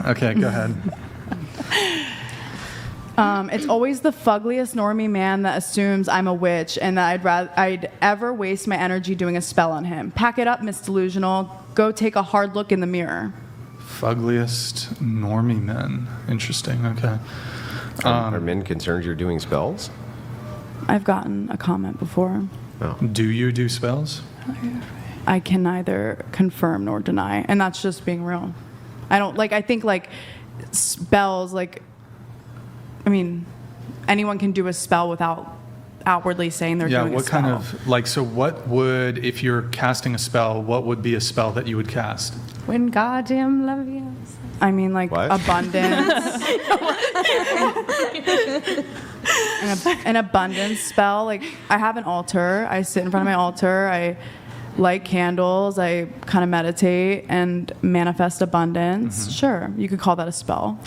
Okay, go ahead. It's always the fuggliest normie man that assumes I'm a witch and that I'd ever waste my energy doing a spell on him. Pack it up, Miss Delusional. Go take a hard look in the mirror. Fuggliest normie men. Interesting, okay. Are men concerned you're doing spells? I've gotten a comment before. Oh. Do you do spells? I can neither confirm nor deny, and that's just being real. I think spells, anyone can do a spell without outwardly saying they're doing a spell. Yeah, what kind of, so what would, if you're casting a spell, what would be a spell that you would cast? When goddamn love you. What? Abundance. An abundance spell. I have an altar. I sit in front of my altar. I light candles. I kind of meditate and manifest abundance. Mm-hmm. Sure, you could call that a spell.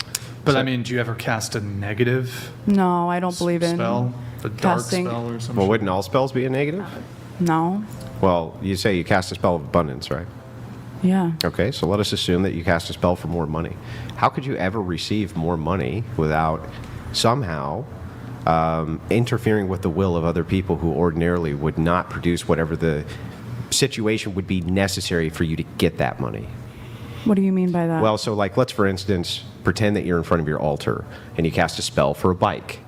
But do you ever cast a negative? No, I don't believe in spell, a dark spell or something. Well, wouldn't all spells be a negative? No. Well, you say you cast a spell of abundance, right? Yeah. Okay, so let us assume that you cast a spell for more money. How could you ever receive more money without somehow interfering with the will of other people who ordinarily would not produce whatever the situation would be necessary for you to get that money? What do you mean by that? Well, so let's, for instance, pretend that you're in front of your altar and you cast a spell for a bike.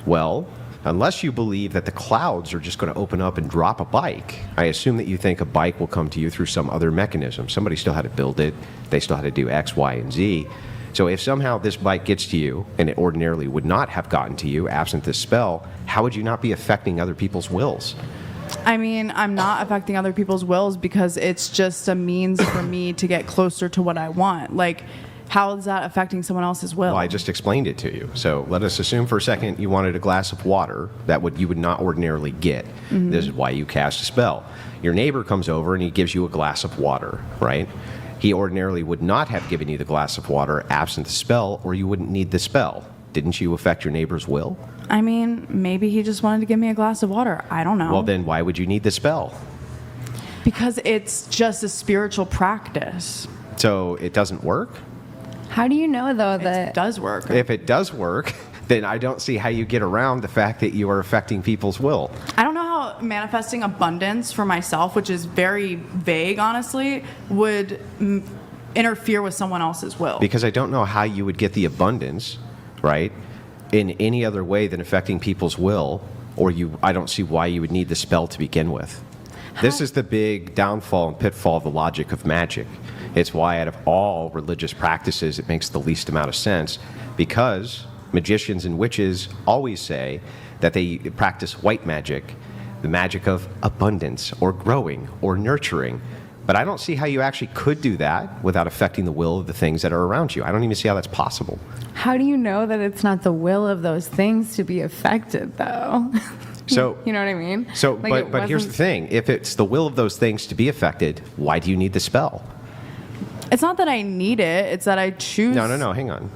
Well, unless you believe that the clouds are just going to open up and drop a bike, I assume that you think a bike will come to you through some other mechanism. Somebody still had to build it. They still had to do X, Y, and Z. So if somehow this bike gets to you, and it ordinarily would not have gotten to you absent this spell, how would you not be affecting other people's wills? I'm not affecting other people's wills because it's just a means for me to get closer to what I want. How is that affecting someone else's will? Well, I just explained it to you. So let us assume for a second you wanted a glass of water that you would not ordinarily get. Mm-hmm. This is why you cast a spell. Your neighbor comes over and he gives you a glass of water, right? He ordinarily would not have given you the glass of water absent the spell, or you wouldn't need the spell. Didn't you affect your neighbor's will? Maybe he just wanted to give me a glass of water. I don't know. Well, then why would you need the spell? Because it's just a spiritual practice. So it doesn't work? How do you know, though, that it does work? If it does work, then I don't see how you get around the fact that you are affecting people's will. I don't know how manifesting abundance for myself, which is very vague, honestly, would interfere with someone else's will. Because I don't know how you would get the abundance, right, in any other way than affecting people's will, I don't see why you would need the spell to begin with. This is the big downfall and pitfall of the logic of magic. It's why out of all religious practices it makes the least amount of sense, because magicians and witches always say that they practice white magic, the magic of abundance or growing or nurturing. But I don't see how you actually could do that without affecting the will of the things that are around you. I don't even see how that's possible. How do you know that it's not the will of those things to be affected, though? So, you know what I mean? So, but here's the thing. If it's the will of those things to be affected, why do you need the spell? It's not that I need it. It's that I choose. No, hang on.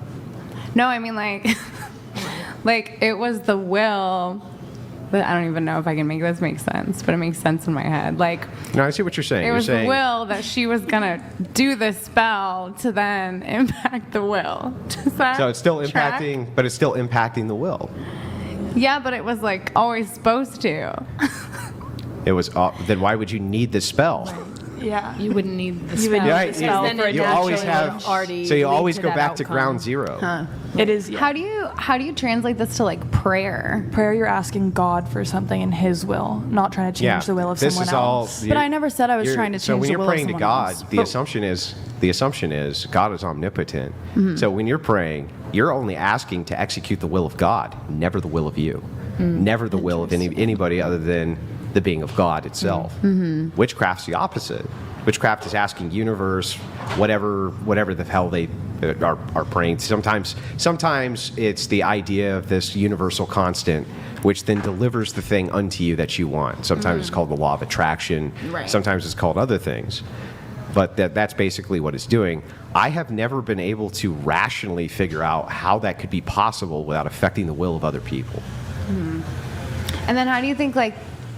No, it was the will. But I don't even know if I can make this make sense, but it makes sense in my head. No, I see what you're saying. It was the will that she was going to do the spell to then impact the will. So it's still impacting, but it's still impacting the will. Yeah, but it was always supposed to. It was. Then why would you need the spell? Yeah. You wouldn't need the spell. You always have. So you always go back to ground zero. Huh. It is. Yeah. How do you translate this to prayer? Prayer, you're asking God for something in His will, not trying to change the will of someone else. But I never said I was trying to change the will of someone else. So when you're praying to God, the assumption is God is omnipotent. Mm-hmm. So when you're praying, you're only asking to execute the will of God, never the will of you, never the will of anybody other than the being of God itself. Mm-hmm. Witchcraft's the opposite. Witchcraft is asking universe, whatever the hell they are praying. Sometimes it's the idea of this universal constant, which then delivers the thing unto you that you want. Sometimes it's called the law of attraction. Right. Sometimes it's called other things. But that's basically what it's doing. I have never been able to rationally figure out how that could be possible without affecting the will of other people. And then how do you think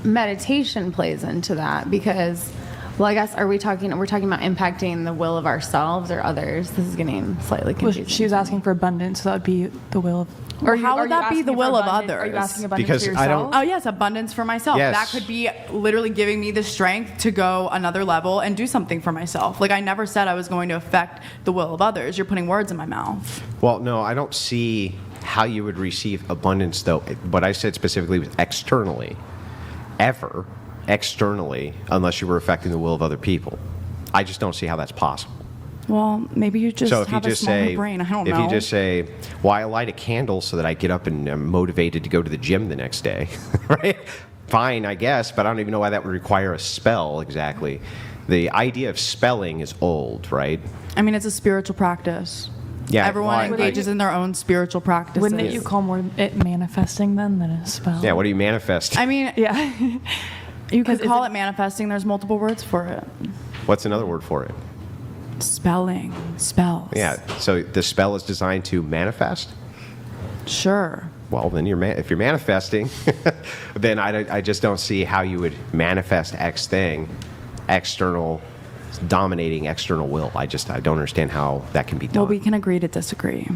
meditation plays into that? Because Well, I guess we're talking about impacting the will of ourselves or others. This is getting slightly Well, confusing. she was asking for abundance, so that would be the will of. Or how would that be the will of Are you others? asking abundance Because for I yourself? don't- Oh, yes, abundance for myself. Yes. That could be literally giving me the strength to go another level and do something for myself. Like, I never said I was going to affect the will of others. You're putting words in my mouth. Well, no, I don't see how you would receive abundance, though. What I said specifically was externally. Ever externally, unless you were affecting the will of other people. I just don't see how that's possible. Well, maybe you just So if you have a just smaller say, brain. I don't know. if you just say, well, I light a candle so that I get up and am motivated to go to the gym the next day, right? Fine, I guess, but I don't even know why that would require a spell exactly. The idea of spelling is old, right? I mean, it's a spiritual practice. Yeah, Everyone well, engages in their own spiritual practices. Wouldn't it you call more it manifesting then than a spell? Yeah, what do you manifest? I mean, Yeah. you could 'Cause call is it manifesting. There's multiple words for it. What's another word for it? Spelling, spells. Yeah, so the spell is designed to manifest? Sure. Well, then if you're manifesting, then I just don't see how you would manifest X thing, dominating external will. I don't understand how that can be done. Well, we can agree to disagree.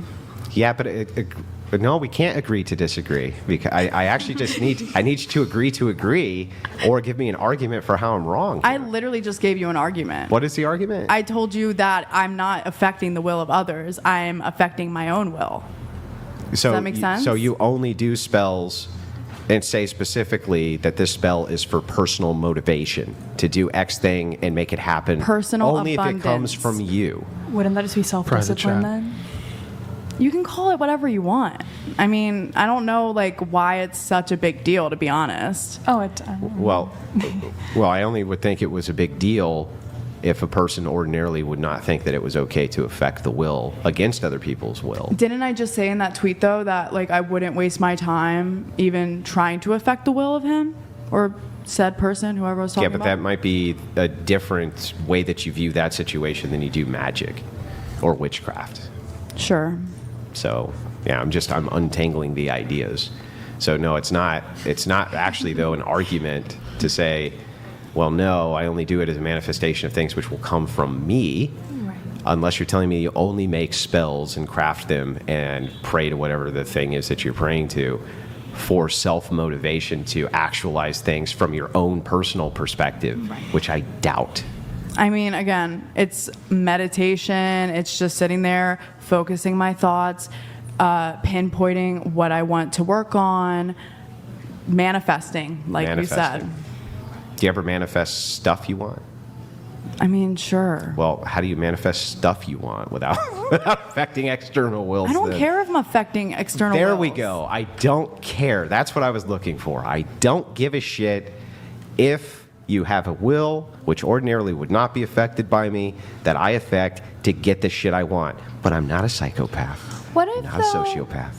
Yeah, but no, we can't agree to disagree because I actually just need you to agree or give me an argument for how I'm wrong. I literally just gave you an argument. What is the argument? I told you that I'm not affecting the will of others. I'm affecting my own will. So that make sense? So you only do spells and say specifically that this spell is for personal motivation to do X thing and make it happen. Personal only abundance. if it comes from you. Wouldn't that just be self-discipline chat. then? You can call it whatever you want. I mean, I don't know like why it's such a big deal, to be honest. Oh, Well, I only would think it was a big deal if a person ordinarily would not think that it was okay to affect the will against other people's will. Didn't I just say in that tweet though that like I wouldn't waste my time even trying to affect the will of him or said person, whoever I was talking Yeah, but about? that might be a different way that you view that situation than you do magic or witchcraft. Sure. So, yeah, I'm untangling the ideas. So, no, it's not actually, though, an argument to say, well, no, I only do it as a manifestation of things which will come from me, unless you're telling me you only make spells and craft them and pray to whatever the thing is that you're praying to for self-motivation to actualize things from your own personal perspective, which I doubt. I mean, again, it's meditation. It's just sitting there, focusing my thoughts, pinpointing what I want to work on, manifesting, like we said. Do you ever manifest stuff you want? I mean, sure. Well, how do you manifest stuff you want without affecting external wills? I don't then? care if I'm affecting external There we wills. go. I don't care. That's what I was looking for. I don't give a shit if you have a will, which ordinarily would not be affected by me, that I affect to get the shit I want. But I'm not a psychopath. What if Not a sociopath.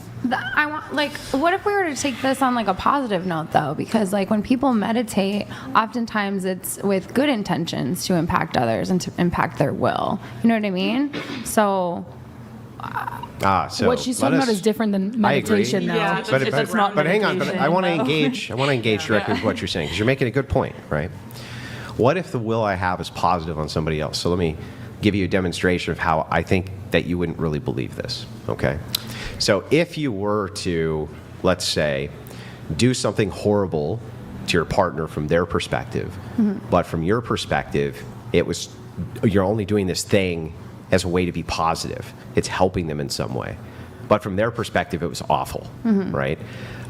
I want what if we were to take this on like a positive note though? Because like when people meditate, oftentimes it's with good intentions to impact others and to impact their will. You know what I mean? So So what she's talking about is different than meditation, though. Yeah, But, It's not but hang on, but meditation, I want to though. engage. I want to engage directly with what you're saying because you're making a good point, right? What if the will I have is positive on somebody else? So let me give you a demonstration of how I think that you wouldn't really believe this. Okay, so if you were to, let's say, do something horrible to your partner from their perspective, but from your perspective, you're only doing this thing as a way to be positive. It's helping them in some way. But from their perspective, it was awful, right?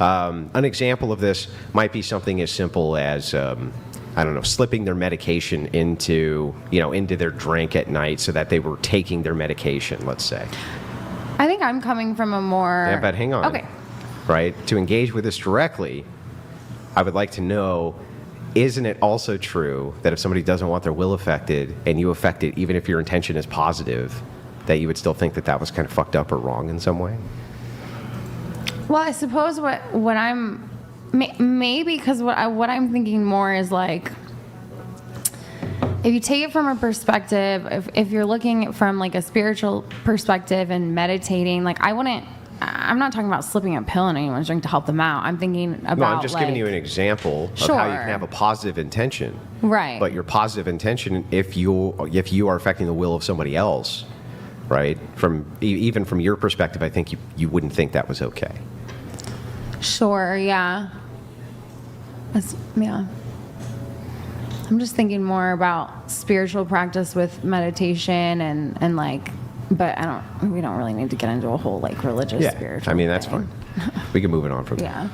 An example of this might be something as simple as, I don't know, slipping their medication into their drink at night so that they were taking their medication, let's say. I think I'm coming from a more Yeah, but hang on. Okay. Right? To engage with this directly, I would like to know, isn't it also true that if somebody doesn't want their will affected and you affect it, even if your intention is positive, that you would still think that that was kind of fucked up or wrong in some way? Well, I suppose what I'm maybe because what I'm thinking more is like if you take it from a perspective, if you're looking from like a spiritual perspective and meditating, like I wouldn't I'm not talking about slipping a pill in anyone's drink to help them out. I'm thinking about. No, I'm just giving like- you an example of how you can have a positive intention. Right. But your positive intention, if you are affecting the will of somebody else, right? Even from your perspective, I think you wouldn't think that was okay. Sure, yeah. Yeah. I'm just thinking more about spiritual practice with meditation and like, but we don't really need to get into a whole like religious spiritual I mean, that's thing. fine. We can move it on from there. Yeah.